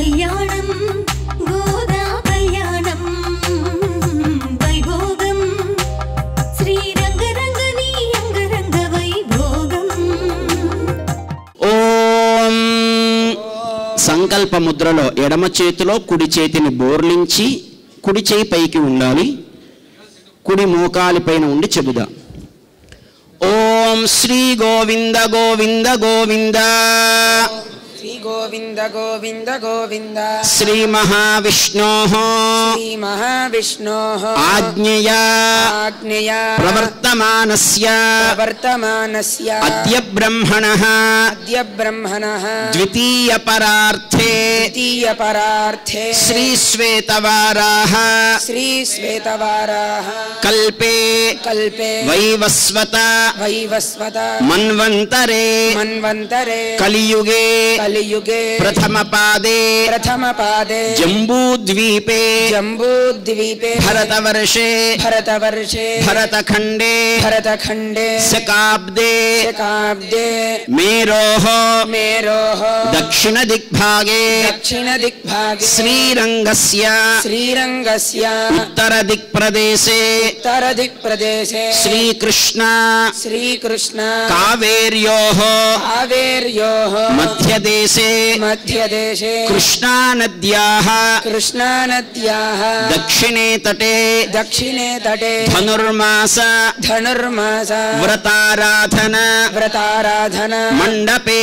కళ్యాణం గోదా కళ్యాణం వైభోగం శ్రీరంగరంగని అంగరంగ వైభోగం. ఓం సంకల్ప ముద్రలో ఎడమ చేతిలో కుడి చేతిని బోర్లించి కుడి చేయి పైకి ఉండాలి. కుడి మోకాలి పైన ఉండి చెబుదా. ఓం శ్రీ గోవింద గోవింద గోవింద శ్రీ గోవింద గోవింద గోవింద శ్రీ మహావిష్ణోః శ్రీ మహావిష్ణోః ఆజ్ఞయా ప్రవర్తమానస్య అద్య బ్రహ్మణః ద్వితీయ పరార్థే శ్రీ శ్వేతవారాహ కల్పే వైవస్వత మన్వంతరే కలియుగే ప్రథమ పాదే జంబూద్వీపే భరతవర్షే భరతఖండే శకాబ్దే మేరోః దక్షిణ దిగ్భాగే శ్రీరంగస్య ఉత్తర దిక్ప్రదేశే శ్రీకృష్ణ కావేర్యోః మధ్యదేశే కృష్ణానద్యాః దక్షిణే తటే ధనుర్మాస వ్రతారాధన మండపే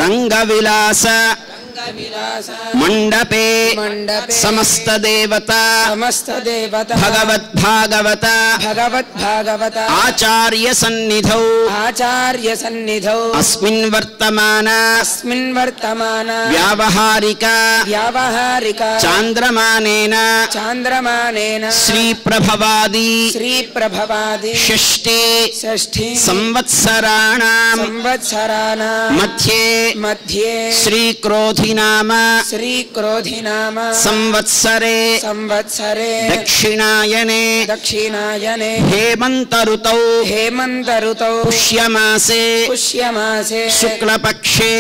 రంగవిలాస మండపే సమస్త దేవత భగవద్భాగవత ఆచార్య సన్నిధౌ అస్మిన్ వర్తమాన వ్యావహారిక చాంద్రమానేన శ్రీ ప్రభవాది షష్ఠి సంవత్సరాణాం మధ్యే శ్రీక్రోధి నామ సంవత్సరే దక్షిణాయనే హేమంత ఋతౌ పుష్యమాసే శుక్లపక్షే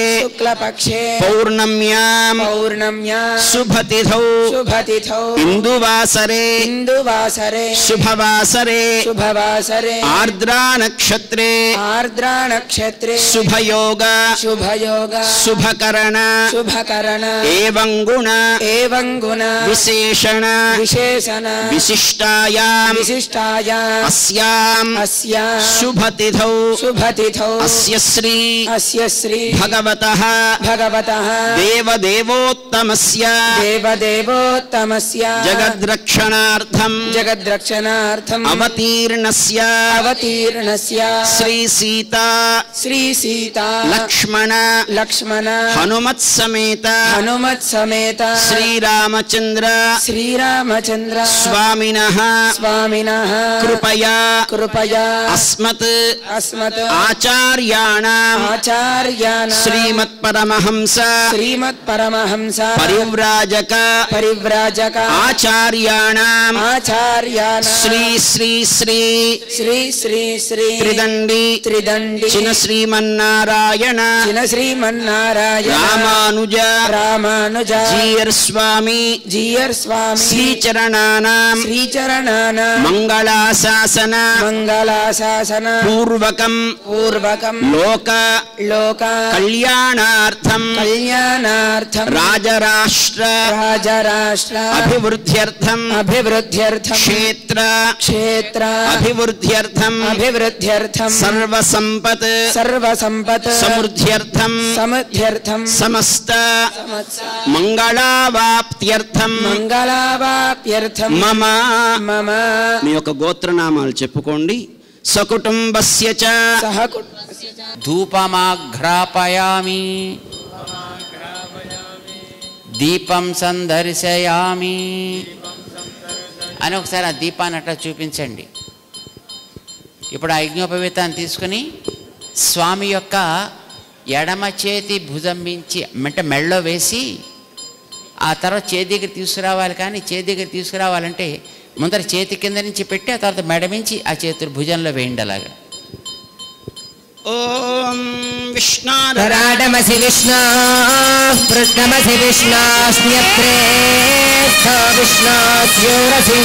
పౌర్ణమ్యాం శుభతిథౌ ఇందువాసరే శుభవాసరే ఆర్ద్రా నక్షత్రే శుభయోగ శుభకరణ ఏవం గుణ విశేషణ విశిష్టాయాం అస్యాం శుభతిథౌ అస్య శ్రీ భగవతః దేవదేవోత్తమస్య జగద్రక్షణార్థం అవతీర్ణస్య శ్రీ సీతా లక్ష్మణ హనుమత్ సమేత శ్రీరామచంద్ర స్వామినః కృపయా అస్మత్ ఆచార్యాణాం శ్రీమత్పరమహంస పరివ్రాజక ఆచార్యాణాం శ్రీ త్రిదండి చిన శ్రీమన్నారాయణ రామానుజ జీయర్ స్వామి శ్రీచరణానాం మంగళాశాసన పూర్వకం లోక కళ్యాణార్థం రాజరాష్ట్ర అభివృద్ధ్యర్థం క్షేత్ర అభివృద్ధ్యర్థం సర్వసంపత్ సమృద్ధ్యర్థం సమస్త మంగళావాప్త్యర్థం మమ మీ యొక్క గోత్రనామాలు చెప్పుకోండి. సకుటుంబస్య చ ధూపమాఘ్రాపయామి దీపం సందర్శయామి అని ఒకసారి ఆ దీపాన్ని అట్లా చూపించండి. ఇప్పుడు ఆ యజ్ఞోపవీతాన్ని తీసుకుని స్వామి యొక్క ఎడమ చేతి భుజం మించి అంటే మెళ్ళో వేసి ఆ తర్వాత చేతి దగ్గర తీసుకురావాలి. కానీ చేతి దగ్గర తీసుకురావాలంటే ముందర చేతి కింద నుంచి పెట్టి ఆ తర్వాత మెడ మించి ఆ చేతులు భుజంలో వేయండి. అలాగా ఓం విష్ణార తరాటమసి విష్ణు పృష్ఠమసి విష్ణుస్న్యత్రే విష్ణుస్యూరసి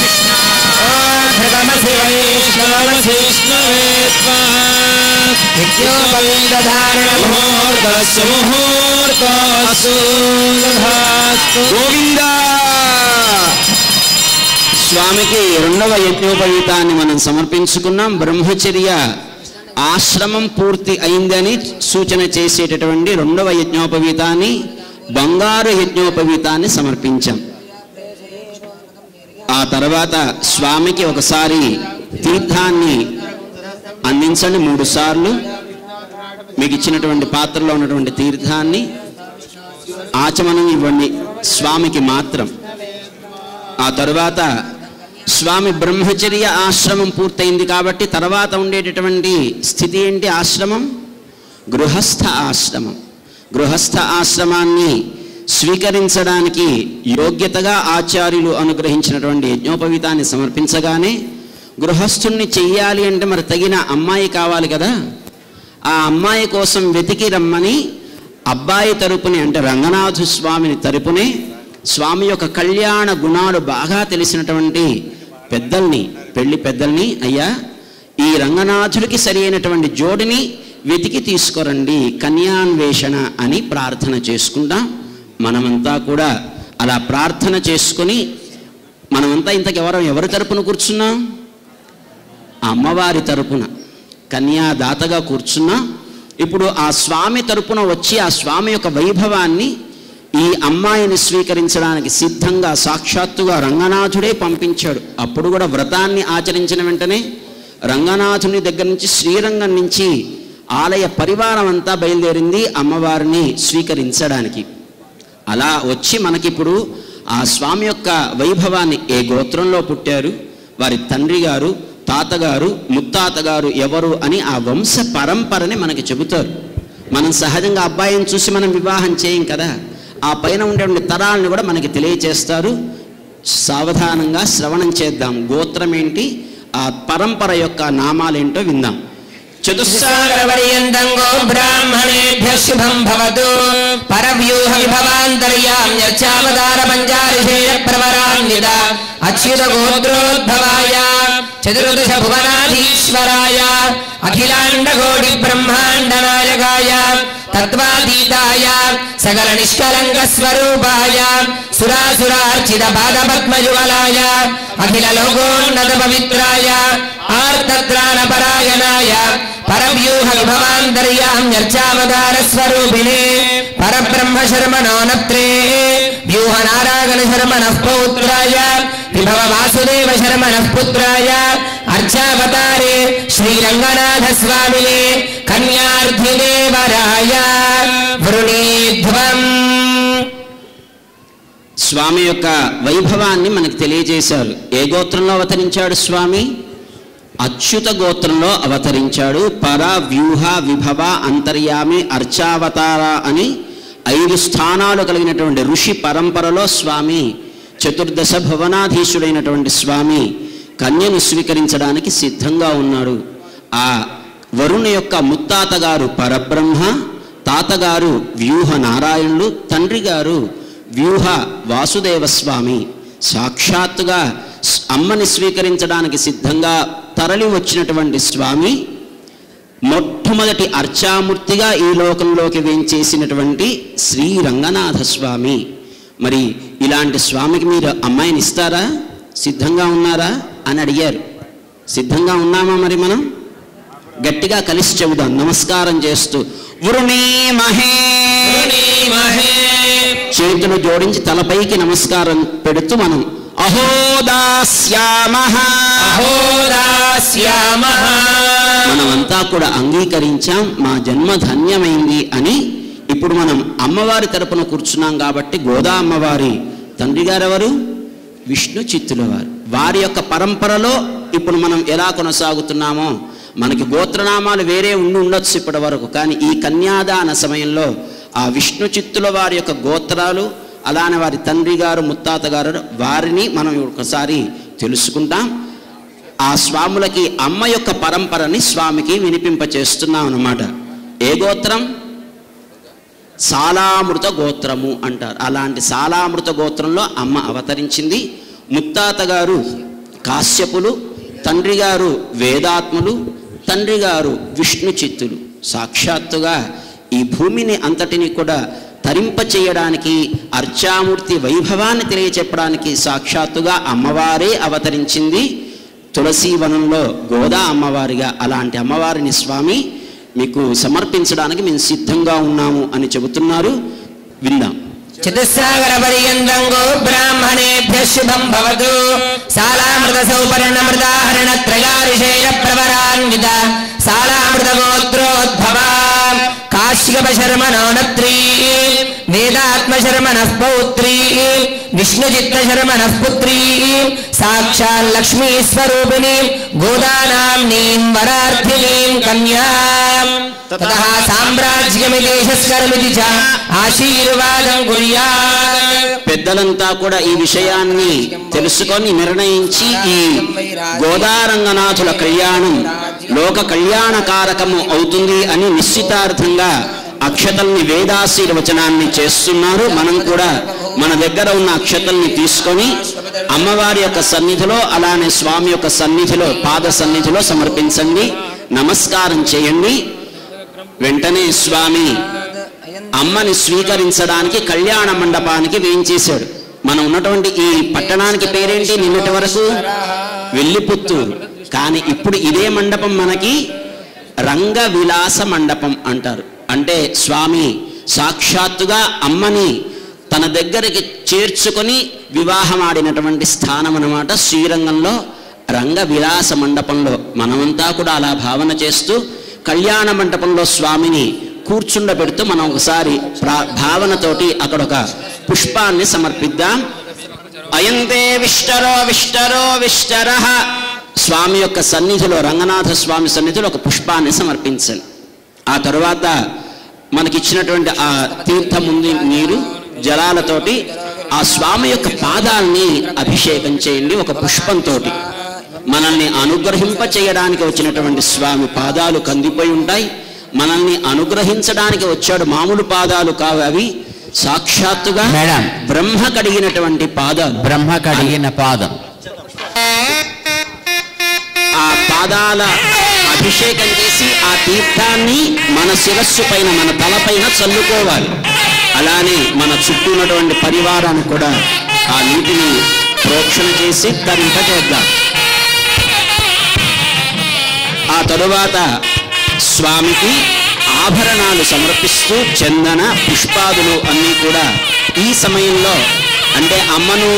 భృగమసి వైష్ణవమసి గోవింద. స్వామికి రెండవ యజ్ఞోపవీతాన్ని మనం సమర్పించుకున్నాం. బ్రహ్మచర్య ఆశ్రమం పూర్తి అయిందని సూచన చేసేటటువంటి రెండవ యజ్ఞోపవీతాన్ని, బంగారు యజ్ఞోపవీతాన్ని సమర్పించాం. ఆ తర్వాత స్వామికి ఒకసారి తీర్థాన్ని అందించండి 3 సార్లు. మీకు ఇచ్చినటువంటి పాత్రలో ఉన్నటువంటి తీర్థాన్ని ఆచమనం ఇవ్వండి స్వామికి మాత్రం. ఆ తర్వాత స్వామి బ్రహ్మచర్య ఆశ్రమం పూర్తయింది కాబట్టి తర్వాత ఉండేటటువంటి స్థితి ఏంటి? ఆశ్రమం గృహస్థ ఆశ్రమం. గృహస్థ ఆశ్రమాన్ని స్వీకరించడానికి యోగ్యతగా ఆచార్యులు అనుగ్రహించినటువంటి యజ్ఞోపవీతాన్ని సమర్పించగానే గృహస్థుణ్ణి చెయ్యాలి అంటే మరి తగిన అమ్మాయి కావాలి కదా. ఆ అమ్మాయి కోసం వెతికి రమ్మని అబ్బాయి తరపుని అంటే రంగనాథ స్వామిని తరపునే స్వామి యొక్క కళ్యాణ గుణాలు బాగా తెలిసినటువంటి పెద్దల్ని, పెళ్లి పెద్దల్ని, అయ్యా ఈ రంగనాథుడికి సరి అయినటువంటి జోడిని వెతికి తీసుకురండి కన్యాన్వేషణ అని ప్రార్థన చేసుకుంటాం. మనమంతా కూడా అలా ప్రార్థన చేసుకొని మనమంతా ఇంతకు ఎవరి తరపున కూర్చున్నాం? అమ్మవారి తరపున కన్యాదాతగా కూర్చున్నాం. ఇప్పుడు ఆ స్వామి తరపున వచ్చి ఆ స్వామి యొక్క వైభవాన్ని ఈ అమ్మాయిని స్వీకరించడానికి సిద్ధంగా సాక్షాత్తుగా రంగనాథుడే పంపించాడు. అప్పుడు కూడా వ్రతాన్ని ఆచరించిన వెంటనే రంగనాథుని దగ్గర నుంచి శ్రీరంగం నుంచి ఆలయ పరివారం అంతా బయలుదేరింది అమ్మవారిని స్వీకరించడానికి. అలా వచ్చి మనకిప్పుడు ఆ స్వామి యొక్క వైభవాన్ని, ఏ గోత్రంలో పుట్టారు, వారి తండ్రి గారు, తాతగారు, ముత్తాతగారు ఎవరు అని ఆ వంశ పరంపరని మనకి చెబుతారు. మనం సహజంగా అబ్బాయిని చూసి మనం వివాహం చేయం కదా. ఆ పైన ఉండే తరాలను కూడా మనకి తెలియచేస్తారు. సావధానంగా శ్రవణం చేద్దాం. గోత్రం ఏంటి, ఆ పరంపర యొక్క నామాలేంటో విందాం. చతుస్సాగరపర్యంతంగో బ్రాహ్మణేభ్యః శుభం భవతు. పరవ్యూహ విభవాంతర్యామ్యర్చావతార పంచారిషేయ ప్రవరాన్విత అచ్యుత గోత్రోద్భవాయ చతుర్దశ భువనాధీశ్వరాయ అఖిలాండకోటి బ్రహ్మాండ నాయకాయ తత్వాతీతాయ సకల నిష్కలంక స్వరూపాయ సురాసురార్చిత పాదపద్మయుగలాయ అఖిల లోకోన్నత పవిత్రాయ ఆర్తత్రాణ పరాయణాయ పరవ్యూహ విభవాంతర్యామ్యర్చావతార స్వరూపిణే పరబ్రహ్మ శర్మణోనత్రే వ్యూహ నారాయణ శర్మణః పౌత్రాయ విభవ వాసుదేవ శర్మణః పుత్రాయ అర్చావతారే శ్రీరంగనాథ స్వామినే కన్యార్థిదేవరాయ వృణీధ్వం. స్వామి యొక్క వైభవాన్ని మనకు తెలియజేశారు. ఏ గోత్రంలో అవతరించాడు స్వామి? అచ్యుత గోత్రంలో అవతరించాడు. పర, వ్యూహ, విభవ, అంతర్యామి, అర్చావతార అని 5 స్థానాలు కలిగినటువంటి ఋషి పరంపరలో స్వామి చతుర్దశ భువనాధీశుడైనటువంటి స్వామి కన్యను స్వీకరించడానికి సిద్ధంగా ఉన్నాడు. ఆ వరుణు యొక్క ముత్తాతగారు పరబ్రహ్మ, తాతగారు వ్యూహ నారాయణుడు, తండ్రి గారు వ్యూహ వాసుదేవ స్వామి. సాక్షాత్తుగా అమ్మని స్వీకరించడానికి సిద్ధంగా తరలి వచ్చినటువంటి స్వామి మొట్టమొదటి అర్చామూర్తిగా ఈ లోకంలోకి వేంచేసినటువంటి శ్రీరంగనాథ స్వామి. మరి ఇలాంటి స్వామికి మీరు అమ్మాయిని ఇస్తారా? సిద్ధంగా ఉన్నారా అని అడిగారు. సిద్ధంగా ఉన్నామా? మరి మనం గట్టిగా కలిసి చెబుదాం నమస్కారం చేస్తూ. వృణీమహే, చేతులు జోడించి తలపైకి నమస్కారం పెడుతూ మనం అహోదాస్యామః, మనమంతా కూడా అంగీకరించాం, మా జన్మ ధన్యమైంది అని. ఇప్పుడు మనం అమ్మవారి తరపున కూర్చున్నాం కాబట్టి గోదా అమ్మవారి తండ్రి గారు ఎవరు? విష్ణు చిత్తుల వారు. వారి యొక్క పరంపరలో ఇప్పుడు మనం ఎలా కొనసాగుతున్నామో, మనకి గోత్రనామాలు వేరే ఉండొచ్చు ఇప్పటి వరకు, కానీ ఈ కన్యాదాన సమయంలో ఆ విష్ణు చిత్తుల వారి యొక్క గోత్రాలు, అలానే వారి తండ్రి గారు, ముత్తాత గారు, వారిని మనం ఒకసారి తెలుసుకుంటాం. ఆ స్వాములకి అమ్మ యొక్క పరంపరని స్వామికి వినిపింపచేస్తున్నాం అన్నమాట. ఏ గోత్రం? సాలామృత గోత్రము అంటారు. అలాంటి సాలామృత గోత్రంలో అమ్మ అవతరించింది. ముత్తాత గారు కాశ్యపులు, తండ్రి గారు వేదాత్ములు, తండ్రి గారు విష్ణు చిత్తులు. సాక్షాత్తుగా ఈ భూమిని అంతటిని కూడా తరింపచేయడానికి, అర్చామూర్తి వైభవాన్ని తెలియచెప్పడానికి సాక్షాత్తుగా అమ్మవారే అవతరించింది తులసీవనంలో గోదా అమ్మవారిగా. అలాంటి అమ్మవారిని స్వామి మీకు సమర్పించడానికి మేము సిద్ధంగా ఉన్నాము అని చెబుతున్నారు. విందాం. చతుస్సాగర పర్యంతం గో బ్రాహ్మణేభ్యః శుభం భవతు. సాలామృత సౌపర్ణమృతాహరణ త్రయారిషేయ ప్రవరాన్విత సాలామృత గోత్రోద్భవా కాశ్యప శర్మ నోనత్రీ వేదాత్మ శర్మ నఃపౌత్రీ విష్ణుచిత్త శర్మ నఃపుత్రీ సాక్షాల్ లక్ష్మీ స్వరూపిణి గోదానామ్నీం వరార్థినీం కన్యాం తతః సామ్రాజ్యమితి యశస్కరమితి చ ఆశీర్వాదం కుర్యాత్. పెద్దలంతా కూడా ఈ విషయాన్ని తెలుసుకొని నిర్ణయించి ఈ గోదారంగనాథుల కళ్యాణం లోక కళ్యాణకారకము అవుతుంది అని నిశ్చితార్థంగా అక్షతల్ని వేదాశీర్వచనాన్ని చేస్తున్నారు. మనం కూడా మన దగ్గర ఉన్న అక్షతల్ని తీసుకొని అమ్మవారి యొక్క సన్నిధిలో, అలానే స్వామి యొక్క సన్నిధిలో, పాద సన్నిధిలో సమర్పించండి, నమస్కారం చేయండి. వెంటనే స్వామి అమ్మని స్వీకరించడానికి కళ్యాణ మండపానికి వేయించేశాడు. మనం ఉన్నటువంటి ఈ పట్టణానికి పేరేంటి? నిన్నటి వరకు వెల్లిపుత్తూరు. కానీ ఇప్పుడు ఇదే మండపం మనకి రంగ విలాస మండపం అంటారు. అంటే స్వామి సాక్షాత్తుగా అమ్మని తన దగ్గరికి చేర్చుకొని వివాహం ఆడినటువంటి స్థానం అన్నమాట. శ్రీరంగంలో రంగ విలాస మండపంలో మనమంతా కూడా అలా భావన చేస్తూ కళ్యాణ మండపంలో స్వామిని కూర్చుండబెడుతూ మనం ఒకసారి భావనతోటి అక్కడ ఒక పుష్పాన్ని సమర్పిద్దాం. అయంతే విష్టరో విష్టరో విష్టరః. స్వామి యొక్క సన్నిధిలో, రంగనాథ స్వామి సన్నిధిలో ఒక పుష్పాన్ని సమర్పించండి. ఆ తరువాత మనకిచ్చినటువంటి ఆ తీర్థం ఉంది, నీరు జలాలతోటి ఆ స్వామి యొక్క పాదాలని అభిషేకం చేయండి. ఒక పుష్పంతో మనల్ని అనుగ్రహింప చేయడానికి వచ్చినటువంటి స్వామి పాదాలు కందిపోయి ఉంటాయి. మనల్ని అనుగ్రహించడానికి వచ్చాడు. మామూలు పాదాలు కావు అవి, సాక్షాత్తుగా బ్రహ్మ కడిగినటువంటి పాదాలు. బ్రహ్మ కడిగిన పాదం. ఆ పాదాల అభిషేకం చేసి ఆ తీర్థాన్ని మన శిరస్సు పైన, మన తలపైన చల్లుకోవాలి. అలానే మన చుట్టూ ఉన్నటువంటి పరివారాన్ని కూడా ఆ నీటిని ప్రోక్షణ చేసి తరింపచేద్దాం. ఆ తరువాత స్వామికి ఆభరణాలు సమర్పిస్తూ చందన పుష్పాదులు అన్నీ కూడా ఈ సమయంలో, అంటే అమ్మను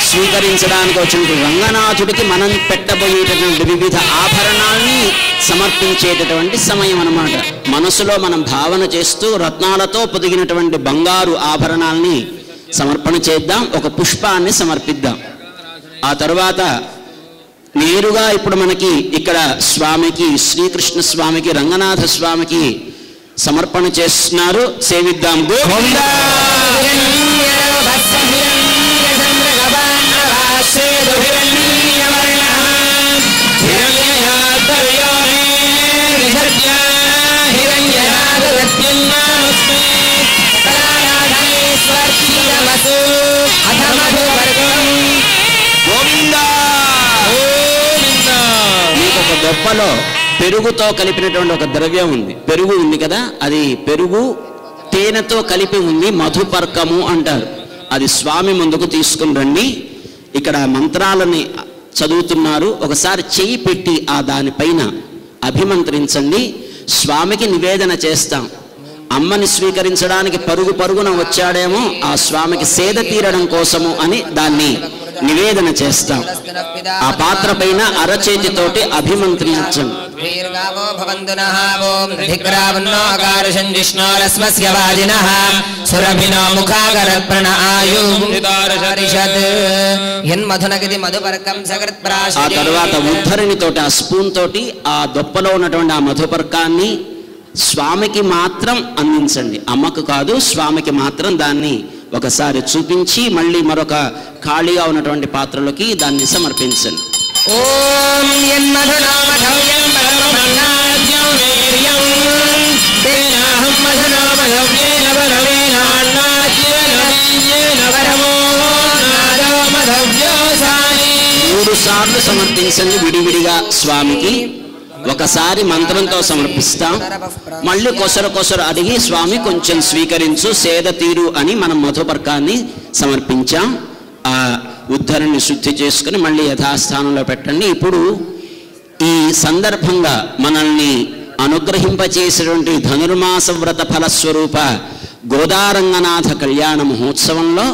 స్వీకరించడానికి వచ్చిన రంగనాథుడికి మనం పెట్టబోయేటటువంటి వివిధ ఆభరణాల్ని సమర్పించేటటువంటి సమయం అన్నమాట. మనసులో మనం భావన చేస్తూ రత్నాలతో పొదిగినటువంటి బంగారు ఆభరణాల్ని సమర్పణ చేద్దాం. ఒక పుష్పాన్ని సమర్పిద్దాం. ఆ తరువాత నేరుగా ఇప్పుడు మనకి ఇక్కడ స్వామికి, శ్రీకృష్ణ స్వామికి, రంగనాథ స్వామికి సమర్పణ చేస్తున్నారు. సేవిద్దాం. గోవిందా మీకు ఒక గొప్పలో పెరుగుతో కలిపినటువంటి ఒక ద్రవ్యం ఉంది. పెరుగు ఉంది కదా, అది పెరుగు తేనెతో కలిపి ఉంది, మధుపర్కము అంటారు. అది స్వామి ముందుకు తీసుకుని రండి. ఇక్కడ మంత్రాలని చదువుతున్నారు. ఒకసారి చెయ్యి పెట్టి ఆ దానిపైన అభిమంత్రించండి. స్వామికి నివేదన చేస్తాం. అమ్మని స్వీకరించడానికి పరుగు పరుగున వచ్చాడేమో, ఆ స్వామికి సేద తీరడం కోసము అని దాన్ని నివేదన చేస్తాం. ఆ పాత్ర పైన అరచేతితోటి అభిమంత్రించండి. ఆ తర్వాత ఉద్ధరిణితోటి, ఆ స్పూన్ తోటి ఆ దొప్పలో ఉన్నటువంటి ఆ మధుపర్కాన్ని స్వామికి మాత్రం అందించండి. అమ్మకు కాదు, స్వామికి మాత్రం దాన్ని ఒకసారి చూపించి మళ్ళీ మరొక ఖాళీగా ఉన్నటువంటి పాత్రలోకి దాన్ని సమర్పించండి. ఓం యన్మధునో మధవ్యం పరమన్నాద్యం వీర్యం తేనాహం మధునో మధవ్యేన పరమేనాన్నాద్యేన వీర్యేన పరమో నాదో మధవ్యోసాని. 3 సార్లు సమర్పించండి విడివిడిగా స్వామికి. ఒకసారి మంత్రంతో సమర్పిస్తాం, మళ్ళీ కొసరు అడిగి స్వామి కొంచెం స్వీకరించు సేద తీరు అని మనం మధుపర్కాన్ని సమర్పించాం. ఆ ఉద్ధరణి శుద్ధి చేసుకుని మళ్ళీ యథాస్థానంలో పెట్టండి. ఇప్పుడు ఈ సందర్భంగా మనల్ని అనుగ్రహింపచేసేటువంటి ధనుర్మాస వ్రత ఫలస్వరూప గోదారంగనాథ కళ్యాణ మహోత్సవంలో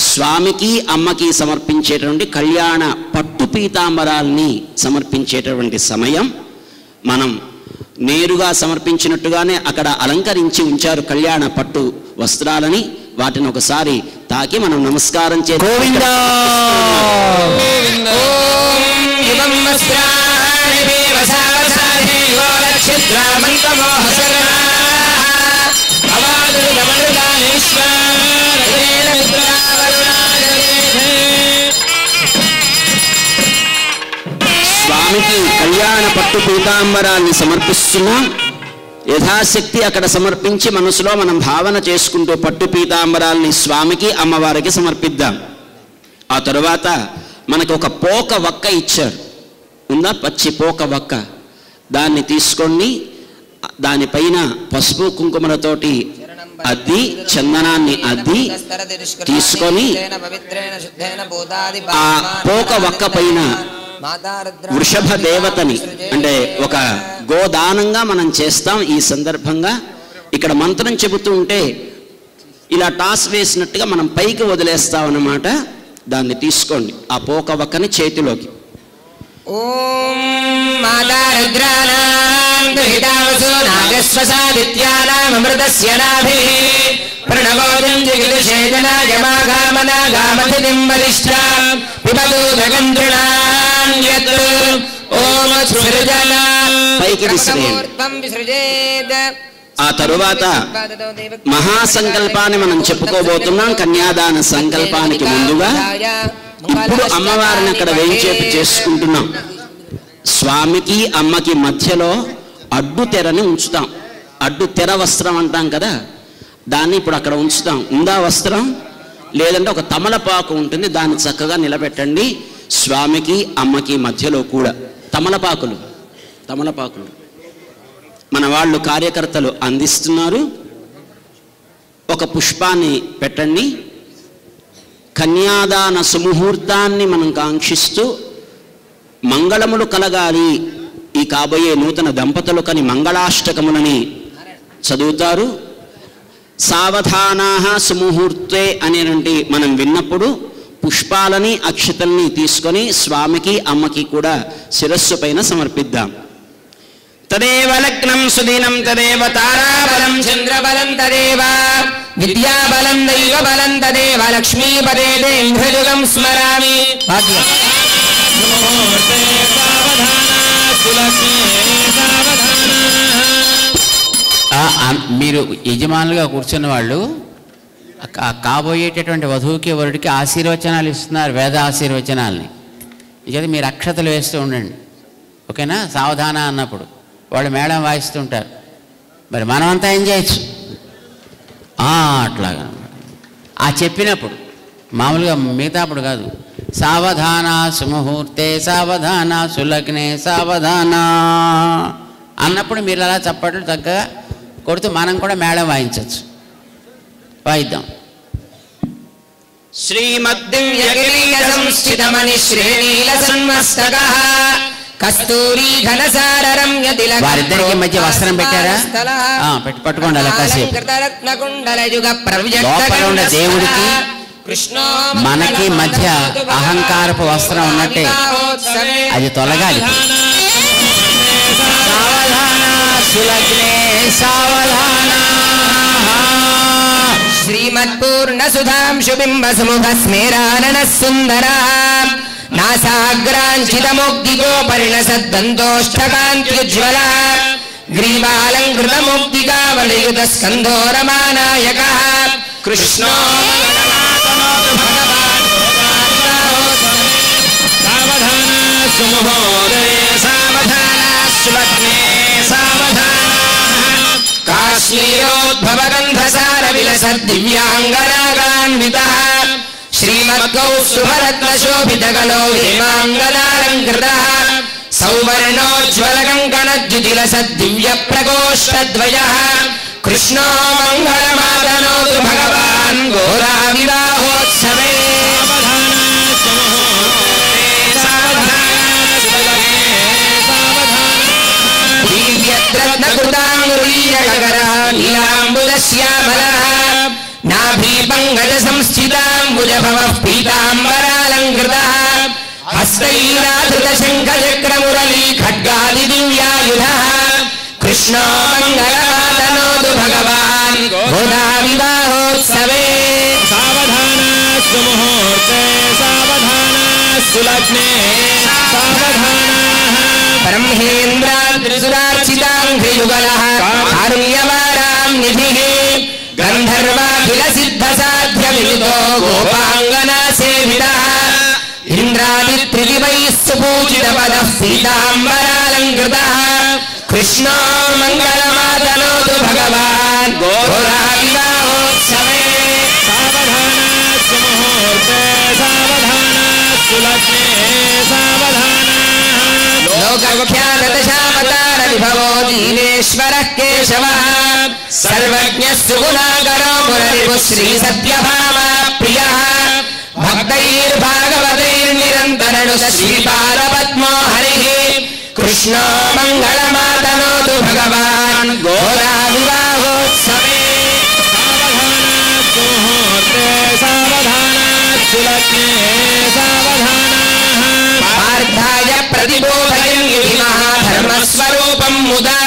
స్వామికి అమ్మకి సమర్పించేటువంటి కళ్యాణ పట్టు పీతాంబరాల్ని సమర్పించేటటువంటి సమయం. మనం నేరుగా సమర్పించినట్టుగానే అక్కడ అలంకరించి ఉంచారు కళ్యాణ పట్టు వస్త్రాలని. వాటిని ఒకసారి తాకి మనం నమస్కారం చేద్దాం. స్వామికి కళ్యాణ పట్టు పీతాంబరాన్ని సమర్పిస్తున్నాం. యథాశక్తి అక్కడ సమర్పించి మనసులో మనం భావన చేసుకుంటూ పట్టు పీతాంబరాల్ని స్వామికి అమ్మవారికి సమర్పిద్దాం. ఆ తరువాత మనకు ఒక పోక వక్క ఇచ్చారు, ఉందా పచ్చి పోక వక్క, దాన్ని తీసుకొని దానిపైన పసుపు కుంకుమలతోటి అద్ది చందనాన్ని అద్ది తీసుకొని ఆ పోక వక్క పైన వృషభ దేవతని అంటే ఒక గోదానంగా మనం చేస్తాం. ఈ సందర్భంగా ఇక్కడ మంత్రం చెబుతూ ఉంటే ఇలా టాస్ వేసినట్టుగా మనం పైకి వదిలేస్తాం అన్నమాట. దాన్ని తీసుకోండి ఆ పోక వక్కని చేతిలోకి. ఓం మాతా రుద్రానాం దుహితావసో నాగస్వసాదిత్యానాం అమృతస్య నాభిః ప్రణవోదం జగదశేజనాయ మాఘామనాగామధిం వరిష్ఠాం పిబతు గగంధృణాం యత్ ఓం సృజనా పైకి విసృజేత్. ఆ తరువాత మహాసంకల్పాన్ని మనం చెప్పుకోబోతున్నాం. కన్యాదాన సంకల్పానికి ముందుగా ఇప్పుడు అమ్మవారిని అక్కడ వేయించేపు చేసుకుంటున్నాం. స్వామికి అమ్మకి మధ్యలో అడ్డు తెరని ఉంచుతాం. అడ్డు తెర వస్త్రం అంటాం కదా, దాన్ని ఇప్పుడు అక్కడ ఉంచుతాం. ఉందా వస్త్రం? లేదంటే ఒక తమలపాకు ఉంటుంది, దాన్ని చక్కగా నిలబెట్టండి. స్వామికి అమ్మకి మధ్యలో కూడా తమలపాకులు మన వాళ్ళు కార్యకర్తలు అందిస్తున్నారు. ఒక పుష్పాన్ని పెట్టండి. కన్యాదాన సుముహూర్తాన్ని మనం కాంక్షిస్తూ మంగళములు కలగాలి ఈ కాబోయే నూతన దంపతులు కని మంగళాష్టకములని చదువుతారు. సావధానాః సుముహూర్తే అనేటువంటి మనం విన్నప్పుడు పుష్పాలని అక్షతల్ని తీసుకొని స్వామికి అమ్మకి కూడా శిరస్సు పైన సమర్పిద్దాం. తదేవ లగ్నం సుదినం తదేవ తారాబలం చంద్రబలం తదేవ విద్యాబలం దైవబలం తదేవ లక్ష్మీపదే ఇంద్రయుగం స్మరామి. మీరు యజమానులుగా కూర్చున్న వాళ్ళు కాబోయేటటువంటి వధువుకి వరుడికి ఆశీర్వచనాలు ఇస్తున్నారు, వేద ఆశీర్వచనాలని. ఇది మీరు అక్షతలు వేస్తూ ఉండండి, ఓకేనా? సావధాన అన్నప్పుడు వాళ్ళు మేళం వాయిస్తుంటారు, మరి మనమంతా ఏం చేయొచ్చు అట్లాగా ఆ చెప్పినప్పుడు. మామూలుగా మిగతా అప్పుడు కాదు. సావధాన సుముహూర్తే సావధాన సులగ్నే సావధాన అన్నప్పుడు మీరు అలా చప్పట్లు చక్కగా కొడుతూ మనం కూడా మేళం వాయించవచ్చు. వాయిద్దాం. వారిద్దరికి మధ్య వస్త్రం పెట్టారా? పట్టుకోండి అలా కాసేపు. లోపల ఉన్న దేవుడికి మనకి మధ్య అహంకారపు వస్త్రం ఉన్నట్టే అది తొలగాలి. శ్రీమత్పూర్ణ సుధాంశుబింబ సముఖ స్మేరానన సుందర నాసాగ్రాంచితముగ్ధిగోపరిణసద్దంతోష్టకాంత్యుజ్వల గ్రీవాలంకృతముగ్ధికావలయుత స్కంధోరమానాయక కృష్ణో సావధాన సుమ కాశ్మీరోద్భవగంధసార విలసద్దివ్యాంగనాగాన్వితః శ్రీమద్గౌస్తుభరత్నశోభితగలో హేమాంగనాలంకృతः సౌవర్ణోజ్వలకంకణద్యుతిలసద్దివ్యప్రకోష్ఠద్వయः కృష్ణో మంగళమాతనోతు భగవాన్ గోదా వివాహోత్సవే నీలాంబుదశ్యామలः నాభీపంగజ సంస్థితాంబుజభవః పీతాంబరాలంకృతः హస్తైరాధృతశంఖచక్రమురళీ ఖడ్గాదిదివ్యాయుధः కృష్ణో మంగళమాతనోతు భగవాన్ గోదా వివాహోత్సవే సావధానాస్తు ముహూర్తే సావధానాస్తు లగ్నే సావధానాః బ్రహ్మేంద్రాద్రిసురార్చితాంఘ్రియుగలः కారుణ్యవారాం నిధిః గంధర్వాఖిలసిద్ధసాధ్యమిలితో గోపాంగనా సేవితः ఇంద్రాదిత్రిదివైః సుపూజితపదః పీతాంబరాలంకృతः కృష్ణో మంగళమాతనోతు భగవాన్ గోదా వివాహోత్సవే సావధానాస్తు ముహూర్తే సావధానాస్తు లగ్నే సావధానాః లోకఖ్యాతశామతార విభవో దీనేశ్వరః కేశవः సర్వజ్ఞः సుగుణాకరో మురరిపుః శ్రీ సత్యభామా ప్రియः భక్తైర్భాగవతైర్నిరంతరణు శ్రీపాదపద్మో హరిః కృష్ణో మంగళమాతనోతు భగవాన్ గోదా వివాహోత్సవే సావధానాస్తు ముహూర్తే సావధానాస్తు లగ్నే సావధానాః పార్థాయ ప్రతిబోధయం ఇది మహాధర్మస్వరూపం ముదా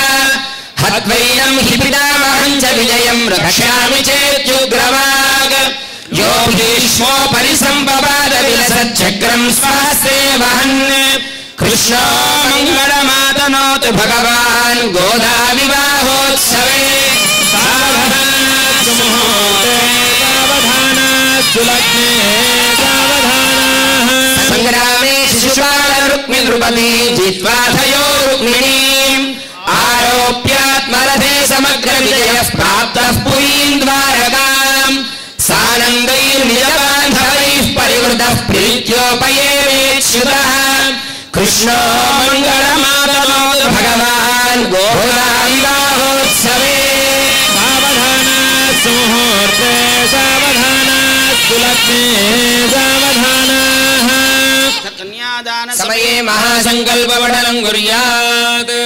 హద్వైనం హి పితామహం చ విజయం రక్ష్యామి చేత్యుగ్రవాగ్ యో భీష్మో పరిసంపవాద విలసచ్చక్రం స్వహస్తే వహన్ కృష్ణో మంగళమాతనోతు భగవాన్ గోదా వివాహోత్సవే సావధానాస్తు ముహూర్తే సావధానాస్తు లగ్నే సావధానాః సంగ్రామే శిశుపాల రుక్మి నృపతి జిత్వాథయో రుక్మిణీం ఆరోప్యాత్మరథే సమగ్ర విజయః ప్రాప్తః పురీం ద్వారకాం సానందైర్నిజబాంధవైః పరివృతః ప్రీత్యోపయేవేచ్యుతः కృష్ణో మంగళమాతనోతు భగవాన్ గోదా వివాహోత్సవే సావధానాస్తు ముహూర్తే సావధానాస్తు లగ్నే సావధానాః కన్యాదాన సమయే మహాసంకల్పవడనం కుర్యాత్.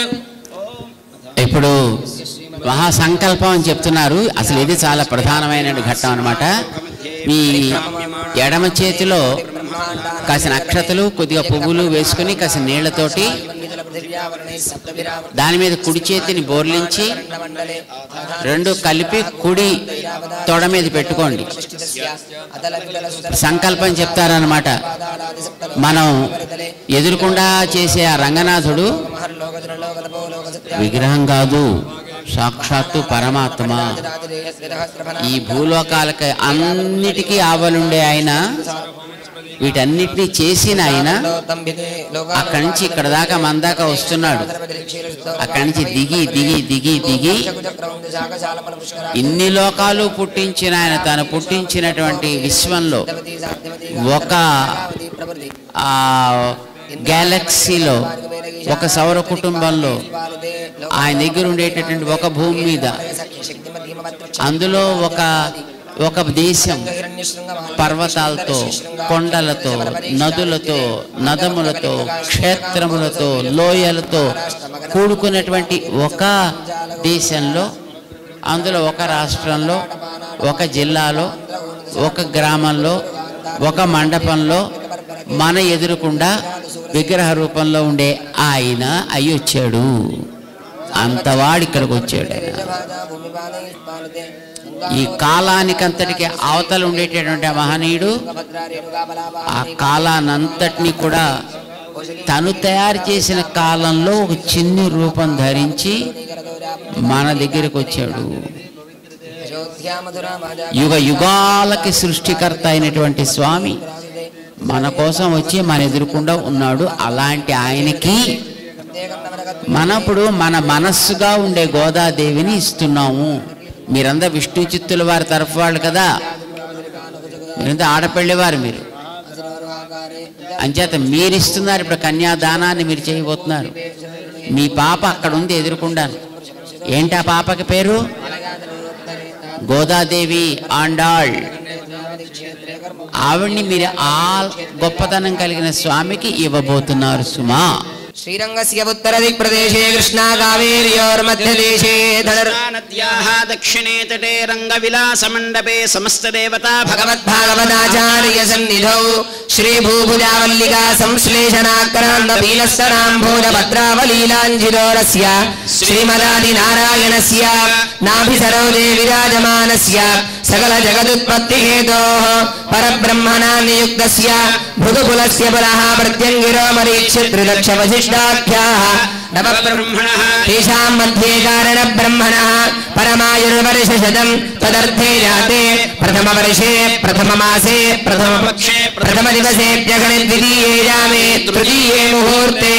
ఇప్పుడు మహాసంకల్పం అని చెప్తున్నారు. అసలు ఇది చాలా ప్రధానమైన ఘట్టం అన్నమాట. మీ ఎడమ చేతిలో కాసిన అక్షతలు కొద్దిగా పువ్వులు వేసుకుని కాసిన నీళ్లతోటి దాని మీద కుడి చేతిని బోర్లించి రెండు కలిపి కుడి తొడ మీద పెట్టుకోండి. సంకల్పం చెప్తారన్నమాట. మనం ఎదురుకుండా చేసే ఆ రంగనాథుడు విగ్రహం కాదు, సాక్షాత్తు పరమాత్మ. ఈ భూలోకాలకి అన్నిటికీ ఆవలుండే ఆయన, వీటన్నిటినీ చేసిన ఆయన అక్కడి నుంచి ఇక్కడ దాకా మన దాకా వస్తున్నాడు. అక్కడి నుంచి దిగి దిగి దిగి దిగి ఇన్ని లోకాలు పుట్టించిన ఆయన తాను పుట్టించినటువంటి విశ్వంలో ఒక గ్యాలక్సీలో ఒక సౌర కుటుంబంలో ఆయన దగ్గర ఉండేటటువంటి ఒక భూమి మీద అందులో ఒక దేశం పర్వతాలతో, కొండలతో, నదులతో, నదములతో, క్షేత్రములతో, లోయలతో కూడుకున్నటువంటి ఒక దేశంలో, అందులో ఒక రాష్ట్రంలో, ఒక జిల్లాలో, ఒక గ్రామంలో, ఒక మండపంలో మన ఎదురుకుండా విగ్రహ రూపంలో ఉండే ఆయన అయ్యొచ్చాడు. అంతవాడు ఇక్కడికి వచ్చాడు. ఈ కాలానికంతటికి అవతల ఉండేటటువంటి మహనీయుడు ఆ కాలానంతటినీ కూడా తను తయారు చేసిన కాలంలో ఒక చిన్ని రూపం ధరించి మన దగ్గరికి వచ్చాడు. యుగ యుగాలకి సృష్టికర్త అయినటువంటి స్వామి మన కోసం వచ్చి మన ఎదురుకుండా ఉన్నాడు. అలాంటి ఆయనకి మనప్పుడు మన మనస్సుగా ఉండే గోదాదేవిని ఇస్తున్నాము. మీరంతా విష్ణు చిత్తుల వారి తరఫు వాళ్ళు కదా, మీరంతా ఆడపల్లివారు. మీరు అంచేత మీరు ఇస్తున్నారు. ఇప్పుడు కన్యాదానాన్ని మీరు చేయబోతున్నారు. మీ పాప అక్కడ ఉంది ఎదురుకుండాను. ఏంటి ఆ పాపకి పేరు? గోదాదేవి ఆండాళ్. ఆవిడ్ని మీరు ఆ గొప్పతనం కలిగిన స్వామికి ఇవ్వబోతున్నారు సుమా. శ్రీరంగస్య ఉత్తర దిక్ప్రదేశే కృష్ణా కావేర్యోర్మధ్యదేశే నద్యాః దక్షిణే తటే రంగవిలాసమండపే సమస్తదేవతా భగవద్భాగవతాచార్య సన్నిధౌ శ్రీభూభుజావల్లికా సంశ్లేషణాక్రాంతపీలస్తరాంభోజభద్రావలీలాంజిలోరస్య శ్రీమదాదినారాయణస్య నాభిసరోజే విరాజమానస్య సకల జగదుత్పత్తిహేతోః పరబ్రహ్మణా నియుక్తస్య భృగుకులస్య పురః ప్రత్యంగిరో మరీచ్య త్రిదక్ష వశిష్టాఖ్యాః నవబ్రహ్మణః తేషాం మధ్యే కారణ బ్రహ్మణః పరమాయుర్వర్షశతం తదర్థే జాతే ప్రథమవర్షే ప్రథమమాసే ప్రథమపక్షే ప్రథమదివసేభ్యగణే ద్వితీయే యామే తృతీయే ముహూర్తే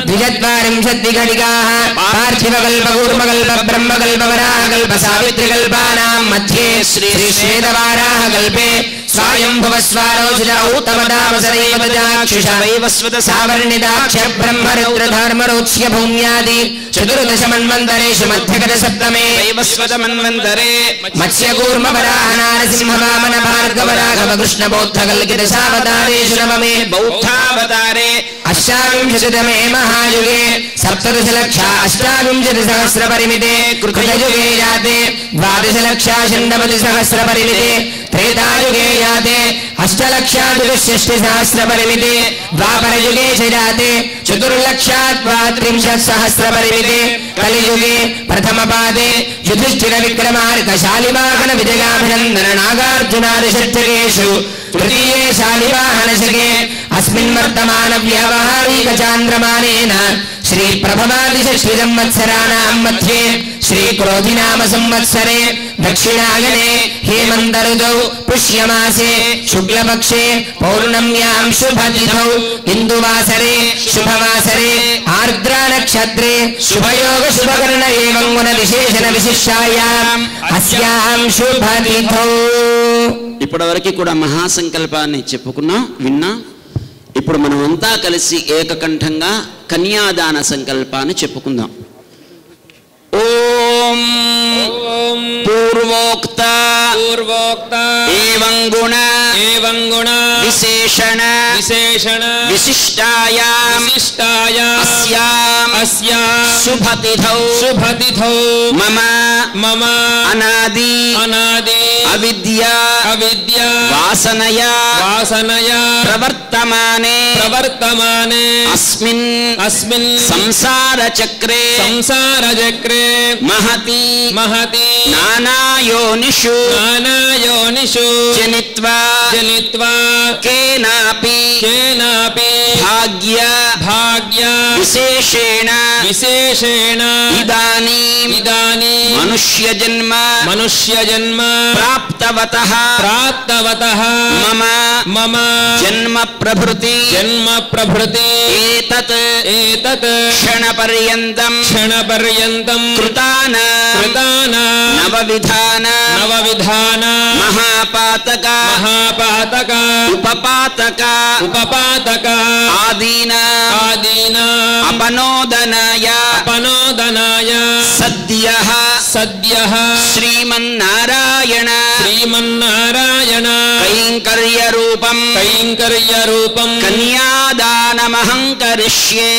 ద్విచత్వారింశద్విఘటికాः పార్థివకల్పకూర్మకల్ప బ్రహ్మకల్పవరాహకల్ప సావిత్రికల్పానాం మధ్యే శ్రీ శ్వేతవారాహకల్పే స్వయంభువస్వారోచిత ఔత్తమదావసరైవదాక్షుషైవస్వత సావర్ణిదాక్ష బ్రహ్మరుద్రధర్మరోచ్య భూమ్యాది చతుర్దశ మన్వంతరేషు మధ్యగత సప్తమే వైవస్వత మన్వంతరే మత్స్యకూర్మ వరాహ నారసింహ వామన భార్గవ రాఘవ కృష్ణ బౌద్ధ కల్కిత సావతారేషు నవమే బౌద్ధావతారే అష్టావింశతితమే మహాయుగే సప్తదశ లక్ష అష్టావింశతి సహస్ర పరిమితే కృతయుగే యాతే ద్వాదశ లక్ష షण्डवति సహస్ర పరిమితే త్రేతాయుగే యాతే అష్టలక్షాదిషష్టి సహస్ర పరిమితే ద్వాపరయుగే జాతే చతుర్లక్షాత్రింశత్ సహస్ర పరిమితే కలియుగే ప్రథమ పాదే యుధిష్ఠిర విక్రమార్క శాలివాహన విజయాభినందన నాగార్జునాది షట్జగేషు తృతీయే శాలివాహనశకే అస్మిన్ వర్తమాన వ్యవహారిక చాంద్రమానేన శ్రీ ప్రభవాది షష్ఠి సంవత్సరాణాం మధ్యే శ్రీ క్రోధినామ సంవత్సరే దక్షిణాయనే హేమంత ఋతౌ పుష్యమాసే శుక్లపక్షే పౌర్ణమ్యాం శుభతిథౌ ఇందువాసరే శుభవాసరే ఆర్ద్రా నక్షత్రే శుభయోగ శుభకర్ణ ఏవం గుణ విశేషణ విశిష్టాయాం అస్యాం శుభతిథౌ. ఇప్పటివరకు కూడా మహాసంకల్పాన్ని చెప్పుకున్నాం, విన్నాం. ఇప్పుడు మనం అంతా కలిసి ఏకకంఠంగా కన్యాదాన సంకల్పాన్ని చెప్పుకుందాం. ఓం పూర్వోక్త ఏవం గుణ విశేషణ విశిష్టాయాం అస్యాం శుభతిథౌ మమ అనాది అవిద్య వాసనయా ప్రవర్తమానే అస్మిన్ సంసార చక్రే మహతి నానాయోనిషు జనిత్వా కేనాపి భాగ్య విశేషేణ ఇదానీం మనుష్య జన్మ ప్రాప్తవతః మమ జన్మ ప్రభృతి ఏతత్ క్షణ పర్యంతం కృతాన నవవిధాన మహాపాతక ఉపపాతక ఆదీనా అపనోదనాయ సద్యః శ్రీమన్నారాయణ కైంకర్య రూపం కన్యాదానమహం కరిష్యే.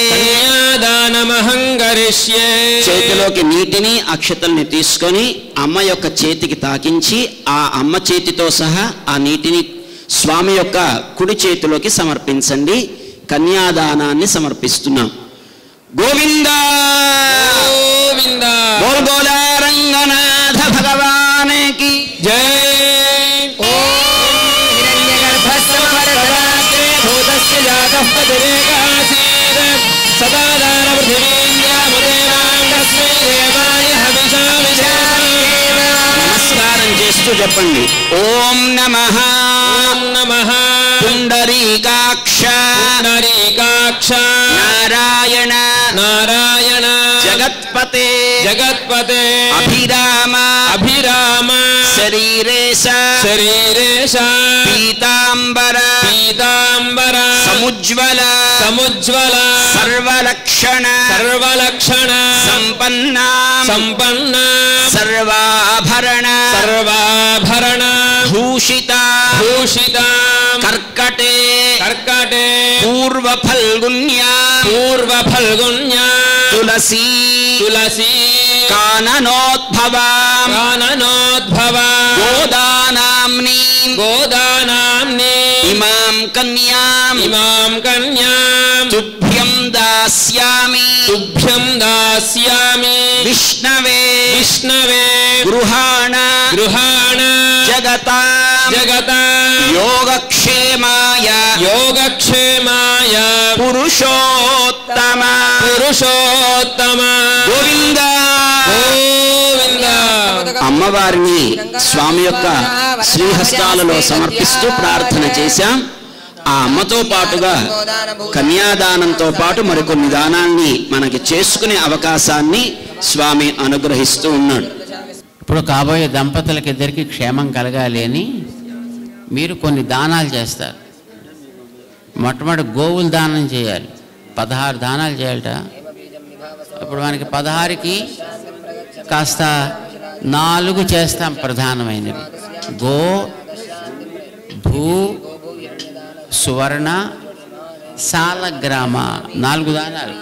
చేతిలోకి నీటిని అక్షతల్ని తీసుకొని అమ్మ యొక్క చేతికి తాకించి ఆ అమ్మ చేతితో సహా ఆ నీటిని స్వామి యొక్క కుడి చేతిలోకి సమర్పించండి. కన్యాదానాన్ని సమర్పిస్తున్నాం. గోవింద బోల్ గోలా రంగనాథ భగవానికి జై. నమస్కారం చేస్తూ చెప్పండి. ఓం నమః పుండరీకాక్ష నారాయణ జగత్పతే జగత్పతే అభిరామ అభిరామ శరీరేశ శరీరేశ పీతాంబర పీతాంబర సముజ్వల సముజ్వల సర్వలక్షణ సర్వలక్షణ సంపన్న సంపన్న సర్వాభరణ సర్వాభరణ భూషిత భూషిత కర్కటే కర్కటే పూర్వ ఫల్గుణ్యా పూర్వ ఫల్గుణ్యా తులసీ తులసీ కాననోద్భవ కాననోద్భవ గోదానామ్ని గోదానామ్ని ఇమాం కన్యాం ఇమాం కన్యాం తుభ్యం దాస్యామి తుభ్యం దాస్యామి విష్ణవే విష్ణవే గృహాణ గృహాణ జగతాం జగతాం యోగక్షేమాయ యోగక్షేమాయ పురుషోత్తమ పురుషోత్తమ గోవింద గోవింద. అమ్మవారిని స్వామి యొక్క శ్రీహస్తాలలో సమర్పిస్తూ ప్రార్థన చేశాం. ఆ అమ్మతో పాటుగా కన్యాదానంతో పాటు మరికొన్ని దానాల్ని మనకి చేసుకునే అవకాశాన్ని స్వామి అనుగ్రహిస్తూ ఉన్నాడు. ఇప్పుడు కాబోయే దంపతులకి ఇద్దరికి క్షేమం కలగాలి అని మీరు కొన్ని దానాలు చేస్తారు. మొట్టమొదటి గోవుల దానం చేయాలి. 16 దానాలు చేయాలట. ఇప్పుడు మనకి 16కి కాస్త 4 చేస్తాం ప్రధానమైనవి. గో, భూ, సువర్ణ, సాలగ్రామ 4 దానాలు.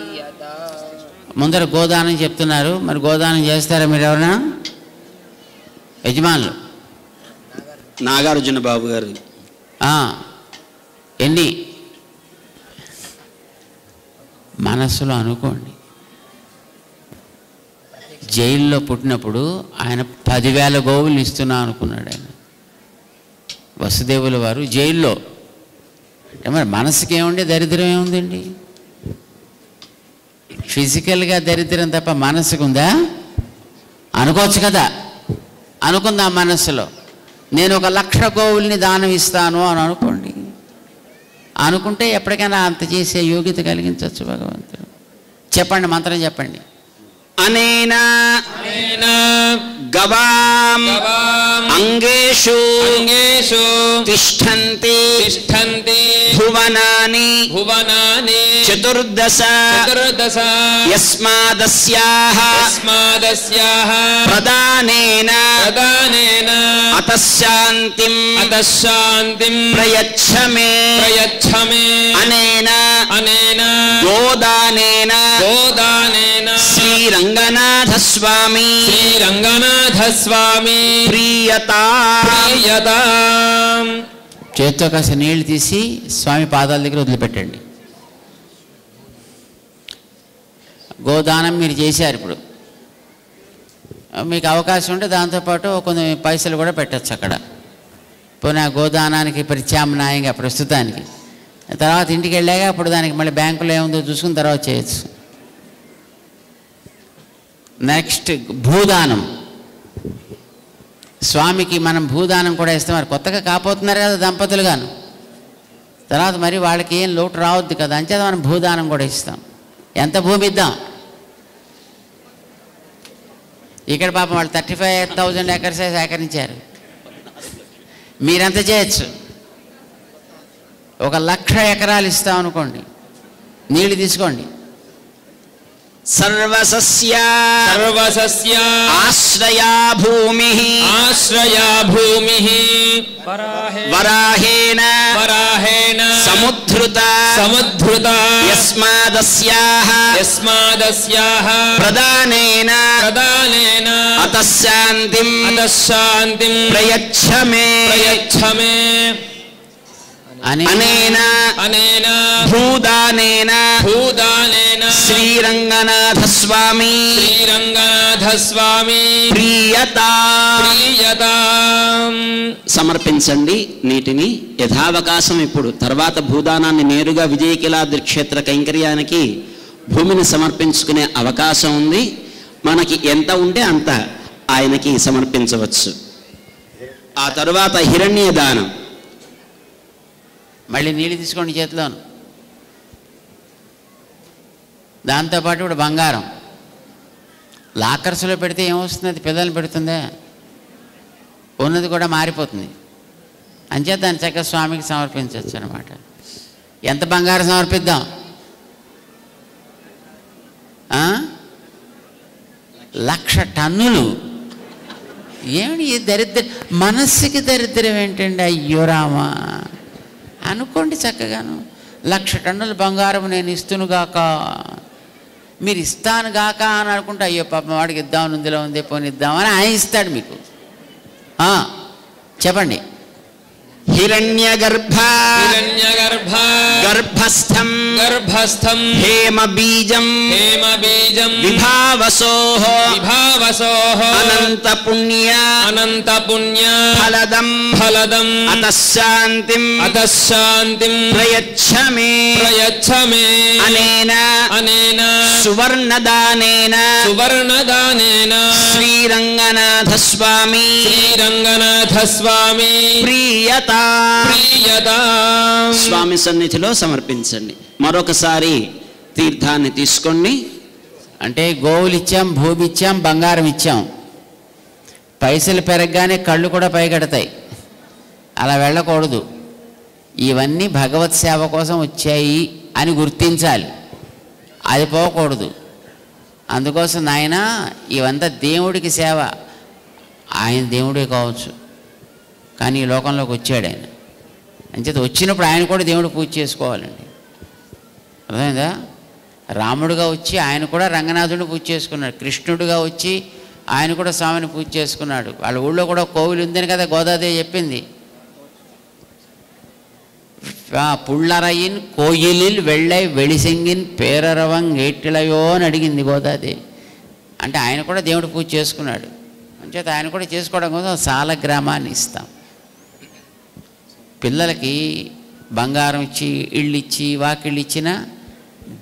ముందర గోదానం చెప్తున్నారు. మరి గోదానం చేస్తారా మీరు ఎవరైనా? యజమానులు నాగార్జున బాబు గారు ఎన్ని మనస్సులో అనుకోండి. జైల్లో పుట్టినప్పుడు ఆయన 10,000 గోవులు ఇస్తున్నా అనుకున్నాడు. ఆయన వసుదేవుల వారు జైల్లో. మరి మనసుకి ఏముండే దరిద్రం ఏముందండి? ఫిజికల్గా దరిద్రం తప్ప మనసుకు ఉందా? అనుకోవచ్చు కదా. అనుకుందాం మనస్సులో, నేను 1,00,000 గోవుల్ని దానం ఇస్తాను అని అనుకోండి. అనుకుంటే ఎప్పటికైనా అంత చేసే యోగ్యత కలిగించవచ్చు భగవంతుడు. చెప్పండి, మంత్రం చెప్పండి. అనేన గవాం అంగేషు అంగేషు తిష్టంతి తిష్టంతి భువనాని భువనాని చతుర్దశ చతుర్దశ యస్మాదస్యాః యస్మాదస్యాః ప్రదానేన ప్రదానేన అతశాంతిం అతశాంతిం ప్రయచ్చ మే ప్రయచ్చ మే అనేన అనేన గోదానేన గోదానేన శ్రీరంగనాథ స్వామి శ్రీరంగనాథ స్వామి ప్రియతా ప్రియతాం. చేత్తో కాస్త నీళ్లు తీసి స్వామి పాదాల దగ్గర వదిలిపెట్టండి. గోదానం మీరు చేశారు. ఇప్పుడు మీకు అవకాశం ఉంటే దాంతోపాటు కొన్ని పైసలు కూడా పెట్టచ్చు అక్కడ. పోనీ ఆ గోదానానికి ప్రత్యామ్నాయంగా ప్రస్తుతానికి. తర్వాత ఇంటికి వెళ్ళాక అప్పుడు దానికి మళ్ళీ బ్యాంకులో ఏముందో చూసుకుని తర్వాత చేయొచ్చు. నెక్స్ట్ భూదానం. స్వామికి మనం భూదానం కూడా ఇస్తాం. మరి కొత్తగా కాపోతున్నారు కదా దంపతులుగాను. తర్వాత మరి వాళ్ళకి ఏం లోటు రావద్దు కదా, అంచేత మనం భూదానం కూడా ఇస్తాం. ఎంత భూమి ఇద్దాం? ఇక్కడ పాపం వాళ్ళు 35,000 ఎకర్సే సేకరించారు. మీరెంత చేయొచ్చు? 1,00,000 ఎకరాలు ఇస్తాం అనుకోండి. నీళ్ళు తీసుకోండి. సర్వసస్య సర్వసస్య ఆశ్రయా భూమి ఆశ్రయా భూమి వరాహేన వరాహేణ సముద్ధృత సముద్ధృత యస్మాదస్యాః యస్మాదస్యాః ప్రదానేన ప్రదానేన అతశాంతిం అతశాంతిం ప్రయచ్చ మే ప్రయచ్చ మే అనేన అనేన భూదానేన భూదానేన శ్రీరంగనాథ స్వామి శ్రీరంగనాథ స్వామి ప్రియతా ప్రియతాం. సమర్పించండి నీటిని యథావకాశం. ఇప్పుడు తర్వాత భూదానాన్ని నేరుగా విజయకిలాద్రి క్షేత్ర కైంకర్యానికి భూమిని సమర్పించుకునే అవకాశం ఉంది. మనకి ఎంత ఉంటే అంత ఆయనకి సమర్పించవచ్చు. ఆ తరువాత హిరణ్య దానం. మళ్ళీ నీళ్ళు తీసుకోండి చేతిలోను. దాంతోపాటు ఇప్పుడు బంగారం లాకర్స్లో పెడితే ఏమొస్తుంది? అది పిల్లల్ని పెడుతుందా? ఉన్నది కూడా మారిపోతుంది. అంచేత దాన్ని చక్కగా స్వామికి సమర్పించవచ్చు అనమాట. ఎంత బంగారం సమర్పిద్దాం? 1,00,000 టన్నులు. ఏమిటి ఈ దరిద్రం? మనస్సుకి దరిద్రం ఏంటండి? అయ్యో రామా అనుకోండి చక్కగాను. 1,00,000 టన్నుల బంగారం నేను ఇస్తునుగాక, మీరు ఇస్తాను గాక అని అనుకుంటే అయ్యో పాపం వాడికి ఇద్దామని ఉందిలో ఉంది పోనీ ఇద్దామని ఆయన ఇస్తాడు మీకు. చెప్పండి. హిరణ్యగర్భ గర్భస్థం హేమబీజం విభావసోః అనంత పుణ్య ఫలదం అతఃశాంతిం ప్రయచ్చ మే అనేన సువర్ణదానేన శ్రీరంగనాథ స్వామి ప్రియత. స్వామి సన్నిధిలో సమర్పించండి. మరొకసారి తీర్థాన్ని తీసుకోండి. అంటే గోవులు ఇచ్చాం, భూమి ఇచ్చాం, బంగారం ఇచ్చాం. పైసలు పెరగగానే కళ్ళు కూడా పైకెడతాయి. అలా వెళ్ళకూడదు. ఇవన్నీ భగవత్ సేవ కోసం వచ్చాయి అని గుర్తించాలి. అది పోకూడదు. అందుకోసం నాయన ఇవంతా దేవుడికి సేవ. ఆయన దేవుడే కావచ్చు, కానీ ఈ లోకంలోకి వచ్చాడు ఆయన. అంచేత వచ్చినప్పుడు ఆయన కూడా దేవుడు పూజ చేసుకోవాలండి. అర్థమైందా? రాముడుగా వచ్చి ఆయన కూడా రంగనాథుడిని పూజ చేసుకున్నాడు. కృష్ణుడిగా వచ్చి ఆయన కూడా స్వామిని పూజ చేసుకున్నాడు. వాళ్ళ ఊళ్ళో కూడా కోవిలు ఉందని కదా గోదాదేవి చెప్పింది. పుళ్ళరయిన్ కోయిలిల్ వెళ్ళై వెళిసెంగిన్ పేరరవం ఏటిలయో అని అడిగింది గోదాదేవి. అంటే ఆయన కూడా దేవుడు పూజ చేసుకున్నాడు. అంచేత ఆయన కూడా చేసుకోవడం కోసం సాలగ్రామాన్ని ఇస్తాం. పిల్లలకి బంగారం ఇచ్చి, ఇళ్ళు ఇచ్చి, వాకిళ్ళు ఇచ్చినా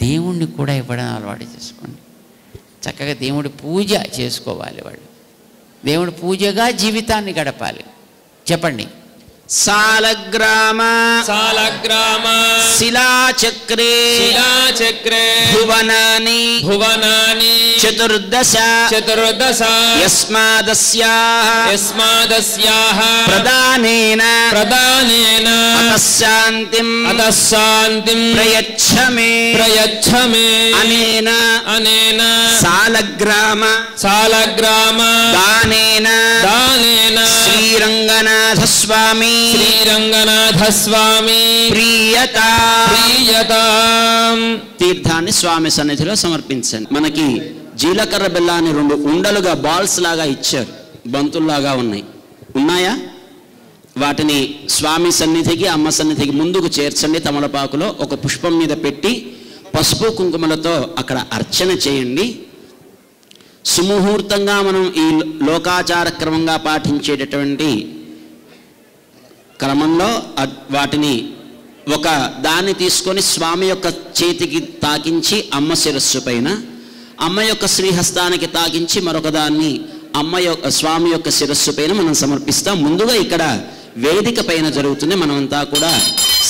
దేవుణ్ణి కూడా ఇవ్వడం అలవాటు చేసుకోండి. చక్కగా దేవుడి పూజ చేసుకోవాలి. వాళ్ళు దేవుడి పూజగా జీవితాన్ని గడపాలి. చెప్పండి. సాలగ్రామ శిలాచక్రే భువనాని చతుర్దశ యస్మాదస్యాః ప్రదానేన అతఃశాంతిం ప్రయచ్చ మే అనేన సాలగ్రామ దానేన శ్రీరంగనాథ స్వామి ప్రియత. తీర్థాన్ని స్వామి సన్నిధిలో సమర్పించండి. మనకి జీలకర్ర బెల్లాన్ని 2 ఉండలుగా బాల్స్ లాగా ఇచ్చారు, బంతుల్లాగా ఉన్నాయా? వాటిని స్వామి సన్నిధికి, అమ్మ సన్నిధికి ముందుకు చేర్చండి. తమలపాకులో ఒక పుష్పం మీద పెట్టి పసుపు కుంకుమలతో అక్కడ అర్చన చేయండి. సుముహూర్తంగా మనం ఈ లోకాచార క్రమంగా పాటించేటటువంటి క్రమంలో వాటిని ఒక దాన్ని తీసుకొని స్వామి యొక్క చేతికి తాకించి అమ్మ శిరస్సు పైన, అమ్మ యొక్క శ్రీహస్తానికి తాకించి మరొక దాన్ని స్వామి యొక్క శిరస్సు పైన మనం సమర్పిస్తాం. ముందుగా ఇక్కడ వేదిక పైన జరుగుతుంది. మనమంతా కూడా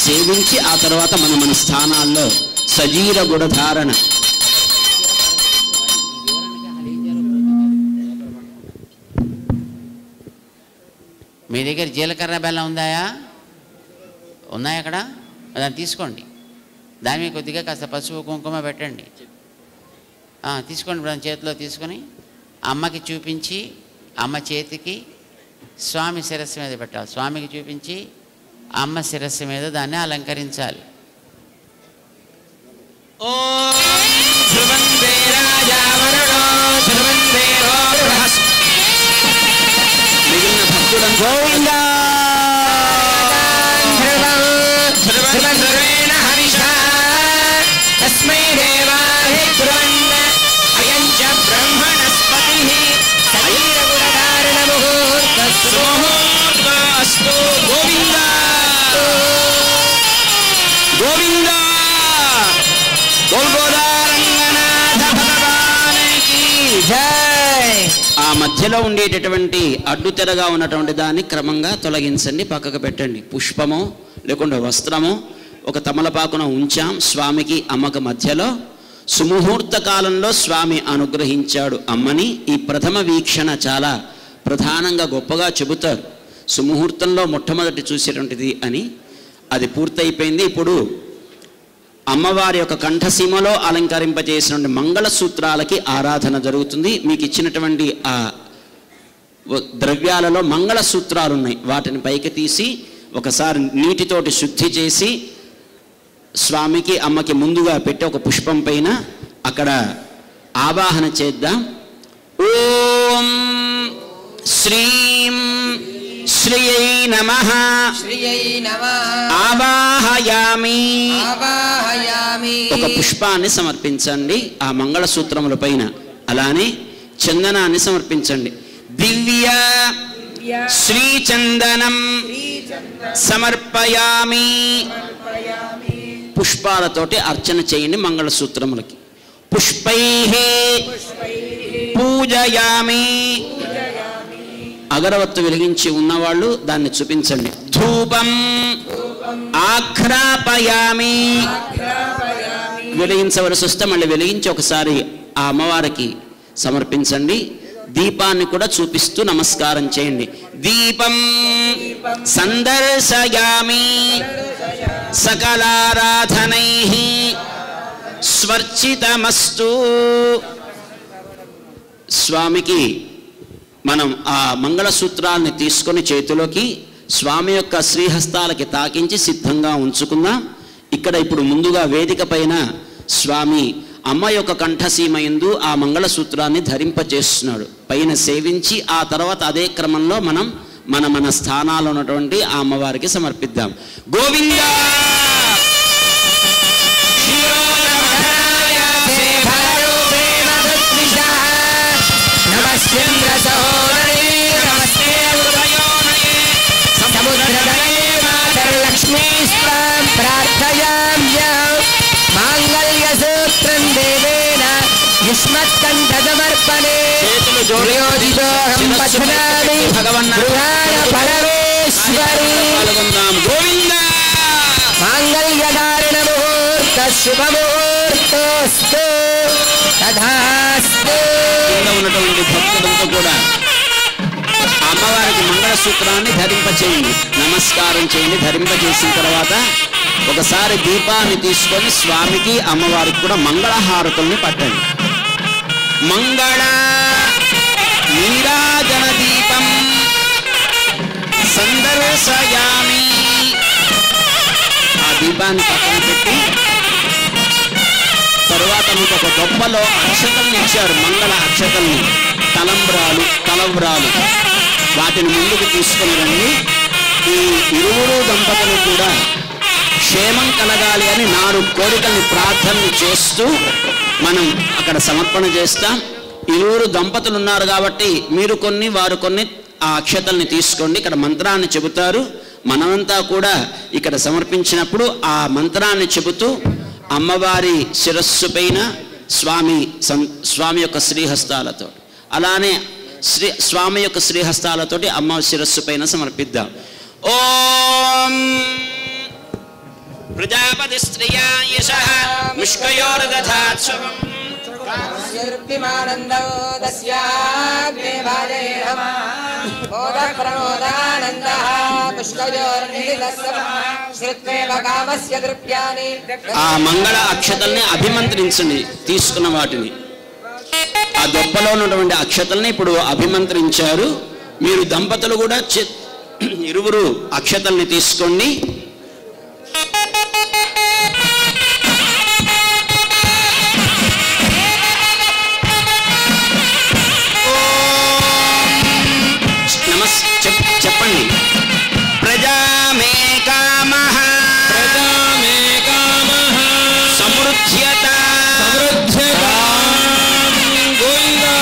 సేవించి ఆ తర్వాత మన స్థానాల్లో సజీర గుడధారణ. మీ దగ్గర జీలకర్ర బెల్లం ఉన్నాయా అక్కడ? దాన్ని తీసుకోండి. దాని మీద కొద్దిగా కాస్త పసుపు కుంకుమ పెట్టండి. తీసుకోండి. దాని చేతిలో తీసుకొని అమ్మకి చూపించి, అమ్మ చేతికి స్వామి శిరస్సు మీద పెట్టాలి. స్వామికి చూపించి అమ్మ శిరస్సు మీద దాన్ని అలంకరించాలి. గోవిందా గోవిందా ఆ మధ్యలో ఉండేటటువంటి అడ్డుతెరగా ఉన్నటువంటి దాన్ని క్రమంగా తొలగించండి, పక్కకు పెట్టండి. పుష్పమో లేకుండా వస్త్రమో ఒక తమలపాకున ఉంచాం స్వామికి అమ్మకు మధ్యలో. సుముహూర్త కాలంలో స్వామి అనుగ్రహించాడు అమ్మని ఈ ప్రథమ వీక్షణ చాలా ప్రధానంగా గొప్పగా చెబుతారు. సుముహూర్తంలో మొట్టమొదటి చూసేటువంటిది అని. అది పూర్తయిపోయింది. ఇప్పుడు అమ్మవారి యొక్క కంఠసీమలో అలంకరింపజేసినటువంటి మంగళసూత్రాలకి ఆరాధన జరుగుతుంది. మీకు ఇచ్చినటువంటి ఆ ద్రవ్యాలలో మంగళసూత్రాలు ఉన్నాయి. వాటిని పైకి తీసి ఒకసారి నీటితోటి శుద్ధి చేసి స్వామికి అమ్మకి ముందుగా పెట్టి ఒక పుష్పం పైన అక్కడ ఆవాహన చేద్దాం. ఓం శ్రీం శ్రీయై నమః ఆవాహయామి. ఒక పుష్పాన్ని సమర్పించండి ఆ మంగళసూత్రముల పైన. అలానే చందనాన్ని సమర్పించండి. దివ్య శ్రీచందనం సమర్పయామి. పుష్పాలతోటి అర్చన చేయండి మంగళసూత్రములకి. పుష్పైః పూజయామి. అగరవత్తు వెలిగించి ఉన్నవాళ్ళు దాన్ని చూపించండి. ధూపం ఆఘ్రాపయామి. వెలిగించవలసి వస్తే మళ్ళీ వెలిగించి ఒకసారి ఆ అమ్మవారికి సమర్పించండి. దీపాన్ని కూడా చూపిస్తూ నమస్కారం చేయండి. దీపం సందర్శయామి సకలారాధనైః స్వర్చితమస్తు. స్వామికి మనం ఆ మంగళసూత్రాన్ని తీసుకొని చేతిలోకి స్వామి యొక్క శ్రీహస్తాలకి తాకించి సిద్ధంగా ఉంచుకుందాం. ఇక్కడ ఇప్పుడు ముందుగా వేదిక పైన స్వామి అమ్మ యొక్క కంఠసీమ యందు ఆ మంగళసూత్రాన్ని ధరింపజేస్తున్నాడు. పైన సేవించి ఆ తర్వాత అదే క్రమంలో మనం మన స్థానాల్లో ఉన్నటువంటి ఆ అమ్మవారికి సమర్పిద్దాం. గోవిందా మాంగళ్యసూత్రం దేవేన యుష్మత్కంఠసమర్పణే ప్రియోజితోహం పఠనామి పురాణ పరమేశ్వరి. గోవింద మాంగళ్యధారణ ముహూర్త శుభముహూర్తోస్తు తథాస్తు. ఉన్నటువంటి భక్తులంతా కూడా అమ్మవారికి మంగళసూత్రాన్ని ధరింపచేయండి. నమస్కారం చేయండి. ధరింపజేసిన తర్వాత ఒకసారి దీపాన్ని తీసుకొని స్వామికి అమ్మవారికి కూడా మంగళహారతుల్ని పట్టండి. మంగళ నీరాజన దీపం సందర్శయామి. ఆ దీపాన్ని పక్కన పెట్టి తరువాత మీకు ఒక గొప్పలో అక్షతల్ని ఇచ్చారు. మంగళ అక్షతల్ని తలవ్రాలు వాటిని ముందుకు తీసుకుని రండి. ఈ ఇరువురు దంపతులు కూడా క్షేమం కలగాలి అని 4 కోరికల్ని ప్రార్థనలు చేస్తూ మనం అక్కడ సమర్పణ చేస్తాం. ఇరువురు దంపతులు ఉన్నారు కాబట్టి మీరు కొన్ని వారు కొన్ని ఆ అక్షతల్ని తీసుకోండి. ఇక్కడ మంత్రాన్ని చెబుతారు. మనమంతా కూడా ఇక్కడ సమర్పించినప్పుడు ఆ మంత్రాన్ని చెబుతూ అమ్మవారి శిరస్సు పైన స్వామి యొక్క శ్రీహస్తాలతో అలానే స్వామి యొక్క శ్రీహస్తాలతోటి అమ్మ శిరస్సు పైన సమర్పిద్దాం. ఓం ప్రజాపతి స్త్రియాయశః ముష్కయోర్దధాత్స్వం ృప్తిమానందో దస్యాగ్నే భాజే రమా మోద ప్రమోదానందః పుష్కయోర్నిహితస్సమః శ్రుత్వేవ కామస్య దృప్యాని. ఆ మంగళ అక్షతల్ని అభిమంత్రించండి. తీసుకున్న వాటిని ఆ దొప్పలో ఉన్నటువంటి అక్షతల్ని ఇప్పుడు అభిమంత్రించారు. మీరు దంపతులు కూడా ఇరువురు అక్షతల్ని తీసుకోండి. చెప్పండి. ప్రజామే కామః సమృద్ధ్యత గోవిందా.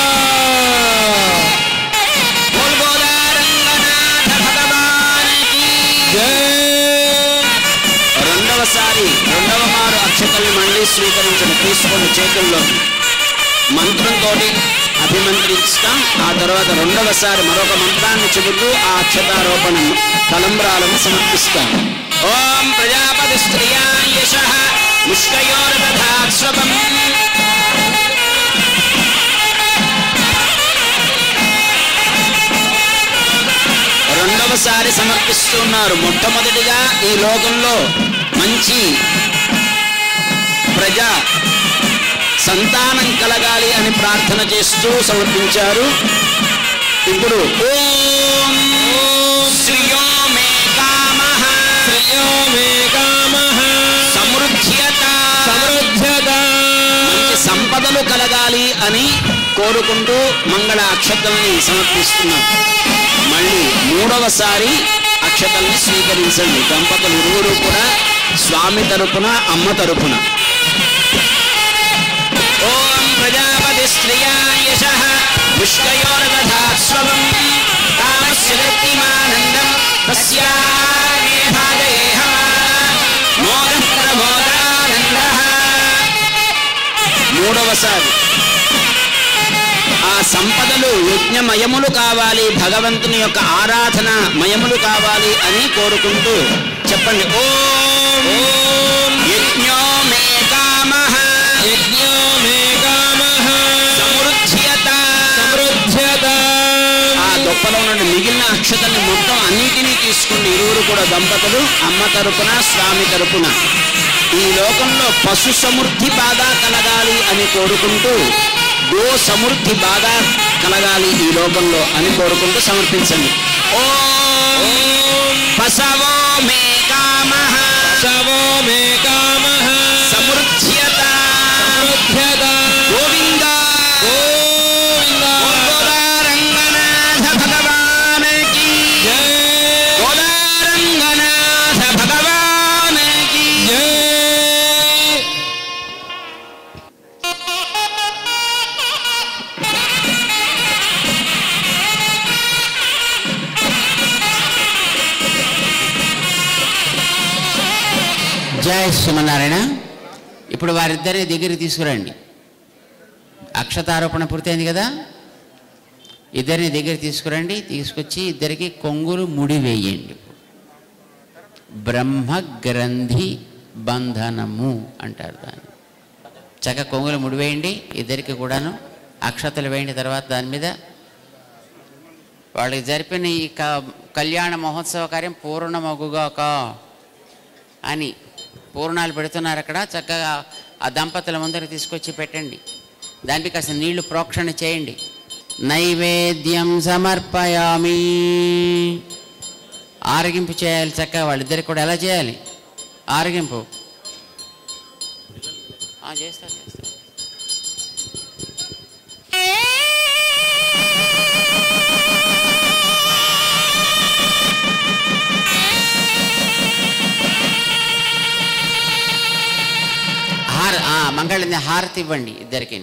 గోల్గోదారంగనాథ భగవానికి రెండవ మారు అక్షతల్ని మళ్ళీ స్వీకరించండి. తీసుకోండి చేతుల్లో. మంత్రంతో అభిమంత్రిస్తాం. ఆ తర్వాత రెండవసారి మరొక మంత్రాన్ని చెబుతూ ఆ అక్షతారోపణ తలంబ్రాలను సమర్పిస్తాం. ఓం ప్రజాపతి స్త్రియాయశః ముష్కయోర్దధాత్స్వం మూడవసారి సమర్పిస్తున్నారు. మొట్టమొదటిగా ఈ లోకంలో మంచి ప్రజా సంతానం కలగాలి అని ప్రార్థన చేస్తూ సమర్పించారు. ఇప్పుడు ఓం శ్రియో మే కామః శ్రియో మే కామః సమృద్ధ్యత సమృద్ధ్యత మంచి సంపదలు కలగాలి అని కోరుకుంటూ మంగళ అక్షతల్ని సమర్పిస్తున్నారు. మళ్ళీ మూడవసారి అక్షతల్ని స్వీకరించండి. దంపతులు ఇరువురు కూడా స్వామి తరపున అమ్మ తరపున. ఓం ప్రజాపతి శ్రియా యశః పుష్కయోర్దధాస్వరం కామస్య కృత్తిమానందం తస్యానేహాదయేహ మోదః ప్రమోదానందః. మూడవసారి ఆ సంపదలు యజ్ఞమయములు కావాలి, భగవంతుని యొక్క ఆరాధన మయములు కావాలి అని కోరుకుంటూ చెప్పండి. ఓం యజ్ఞో మే కామః యజ్ఞో మే కామః సమృద్ధ్యత సమృద్ధ్యత. ఆ దొప్పలో నుండి మిగిలిన అక్షతల్ని మొత్తం అన్నిటినీ తీసుకుని ఇరువురు కూడా దంపతులు అమ్మ తరపున స్వామి తరపున ఈ లోకంలో పశు సమృద్ధి బాగా కలగాలి అని కోరుకుంటూ గో సమృద్ధి బాగా కలగాలి ఈ లోకంలో అని కోరుకుంటూ సమర్పించండి. ఓం పశవో మే కామః శవో మే కామః సమృద్ధ్యత సమృద్ధ్యత. గోవింద గోవింద గోదారంగనాథ భగవాన్ కీ జై గోదారంగనాథ భగవాన్ కీ జై. జయ శ్రీమన్నారాయణ. ఇప్పుడు వారిద్దరిని దగ్గరికి తీసుకురండి. అక్షతారోపణ పూర్తయింది కదా, ఇద్దరిని దగ్గర తీసుకురండి. తీసుకొచ్చి ఇద్దరికి కొంగులు ముడి వేయండి. బ్రహ్మగ్రంథి బంధనము అంటారు దాన్ని. చక్క కొంగులు ముడి వేయండి ఇద్దరికి కూడాను. అక్షతలు వేయండి. తర్వాత దాని మీద వాళ్ళకి జరిపిన ఈ కళ్యాణ మహోత్సవ కార్యం పూర్ణమగుగాక అని పూర్ణాలు పెడుతున్నారు అక్కడ. చక్కగా ఆ దంపతుల ముందరికి తీసుకొచ్చి పెట్టండి. దానికి కాస్త నీళ్లు ప్రోక్షణ చేయండి. నైవేద్యం సమర్పయామి. ఆరగింపు చేయాలి చక్కగా. వాళ్ళిద్దరికి కూడా ఎలా చేయాలి? ఆరగింపు చేస్తారు. మంగళని హారతి ఇవ్వండి ఇద్దరికి.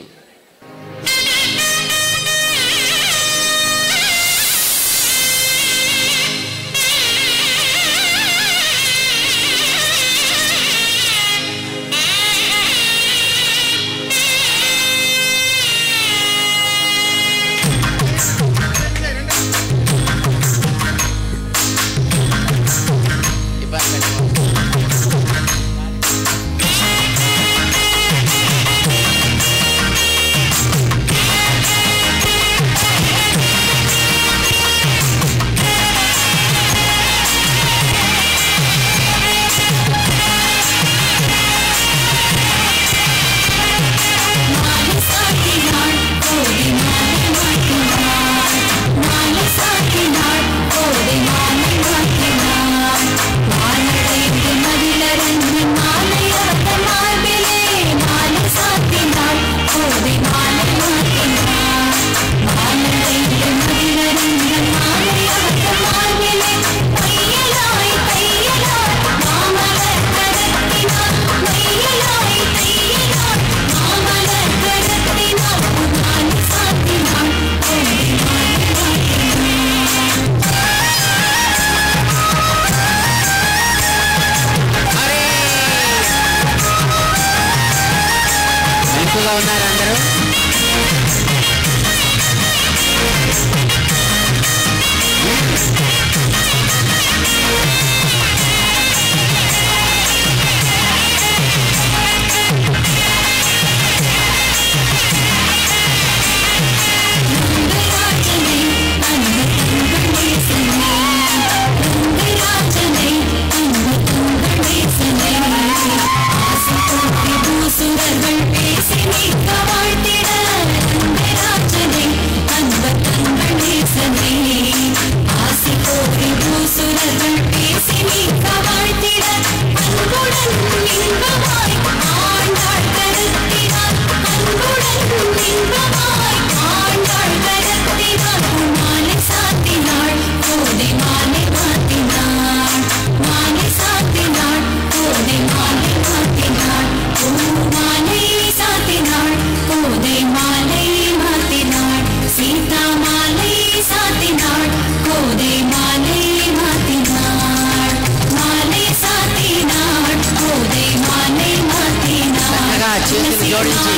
జోడించి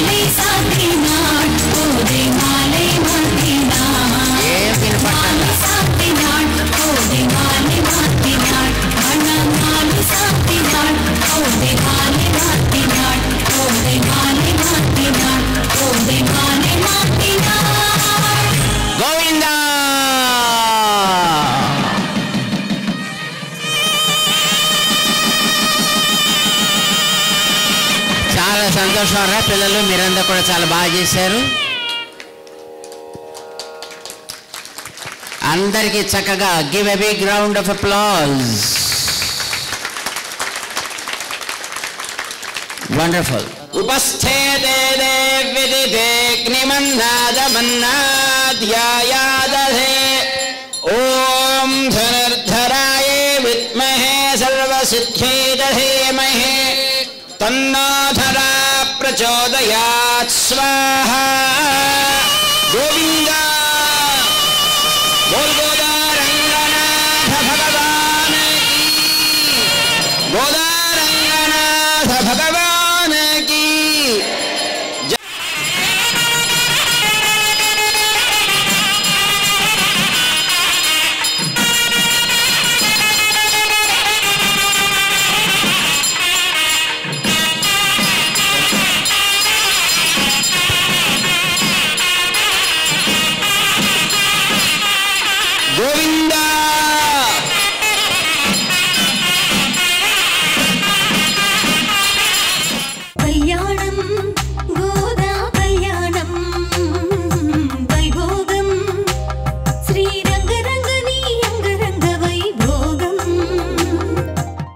ఏం వినపట్టాల గోవిందా చాలా సంతోషం రా పిల్లలు, మీరందరూ కూడా చాలా బాగా చేశారు. అందరికీ చక్కగా give a big round of applause. Wonderful. ఉపస్థేతే దేవ్యదిగ్నిమన్నాదమన్నాధ్యాయాదధే ఓం ధనుర్ధరాయ విద్మహే సర్వసిద్ధ్యై ధీమహి తన్నో ధరా ప్రచోదయాత్ స్వాహా. గోవింద బోల్ గోదారంగనాథ భగవాన్ కీ, గోదారంగనాథ భగవాన్ కీ. గోవింద